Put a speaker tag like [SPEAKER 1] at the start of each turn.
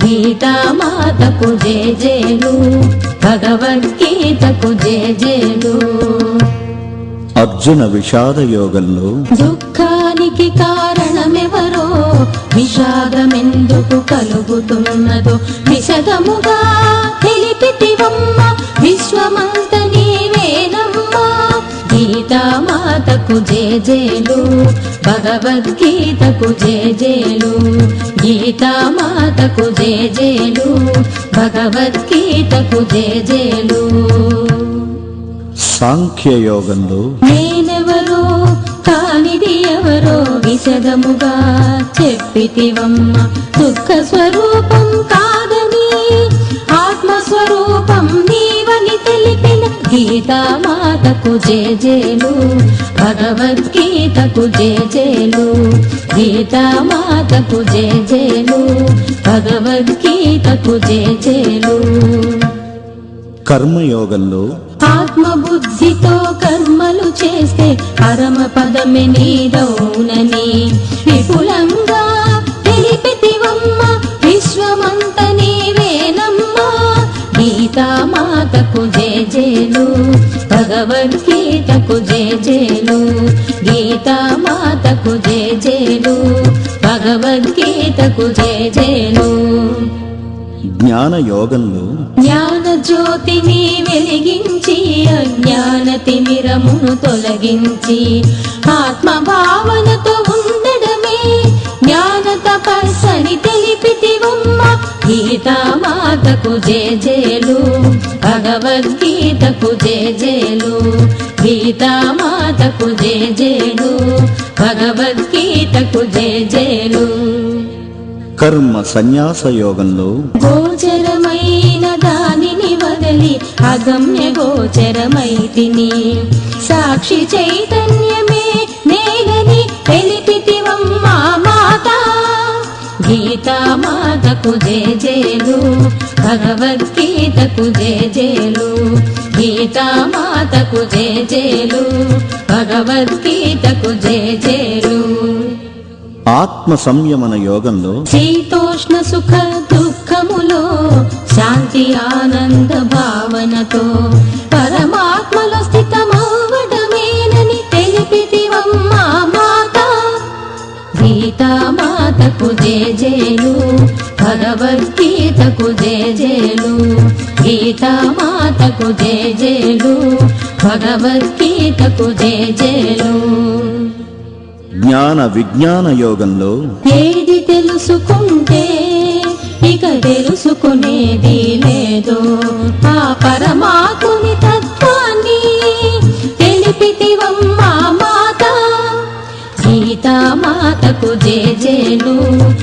[SPEAKER 1] గీతామాతకు జేజేలు, భగవద్గీతకు జేజేలు.
[SPEAKER 2] అర్జున విషాద యోగంలో
[SPEAKER 1] దుఃఖానికి కారణమెవరో, విషాదమెందుకు కలుగుతున్నదో విశదముగా తెలిపితివమ్మ, విశ్వమంత నీవేనమ్మా. గీతామాతకు జేజేలు, భగవద్గీతకు జేజేలు. గీతామాతకు జేజేలు, భగవద్గీతకు జేజేలు.
[SPEAKER 2] సాంఖ్యయోగంలో
[SPEAKER 1] నేనెవరో కానిది ఎవరో విశదముగా చెప్పితివమ్మ, దుఃఖ స్వరూపం కాదని ఆత్మస్వరూపం నీవని తెలిపిన. గీతామాతకు జేజేలు, భగవద్గీతకు జేజేలు. గీతామాతకు జేజేలు, భగవద్గీతకు జేజేలు.
[SPEAKER 2] కర్మయోగంలో
[SPEAKER 1] ఆత్మబుద్ధితో కర్మలు చేస్తే పరమ పదమే నీదౌనని విపులంగా తెలిపితివమ్మ, విశ్వమంత నీవేనమ్మా. గీతామాతకు జేజేలు, భగవద్గీతకు జేజేలు. గీతామాతకు జేజేలు, భగవద్గీతకు జేజేలు.
[SPEAKER 2] జ్ఞాన యోగంలో
[SPEAKER 1] జ్ఞాన జ్యోతిని వెలిగించి అజ్ఞాన తిమిరమును తొలగించి ఆత్మభావనతో ఉండడమే జ్ఞాన తపస్సని తెలిపితివమ్మ. గీతామాతకు జేజేలు, భగవద్గీతకు జేజేలు. గీతామాతకు జేజేలు, భగవద్గీతకు జేజేలు.
[SPEAKER 2] కర్మ సన్యాస యోగంలో
[SPEAKER 1] గోచరమైన దానిని వదలి అగమ్య గోచరమైతిని, సాక్షి చైతన్యమే నేనని తెలిపితివమ్మా మాత. గీతామాతకు జేజేలు, భగవద్గీతకు జేజేలు. గీతామాతకు జేజేలు, భగవద్గీతకు జేజేలు.
[SPEAKER 2] ఆత్మ సంయమన యోగంలో
[SPEAKER 1] శీతోష్ణ సుఖ దుఃఖములో శాంతి ఆనంద భావనతో పరమాత్మలో స్థితమవ్వడమేనని తెలిపితివమ్మా మాత. గీతామాతకు జేజేలు, భగవద్గీతకు జేజేలు. గీతామాతకు జేజేలు, భగవద్గీతకు జేజేలు.
[SPEAKER 2] జ్ఞాన విజ్ఞాన యోగంలో
[SPEAKER 1] ఏది తెలుసుకుంటే ఇక తెలుసుకునేది లేదో ఆ పరమాత్ముని తత్వాన్ని తెలిపితివమ్మా మాత. గీతామాతకు జేజేలు,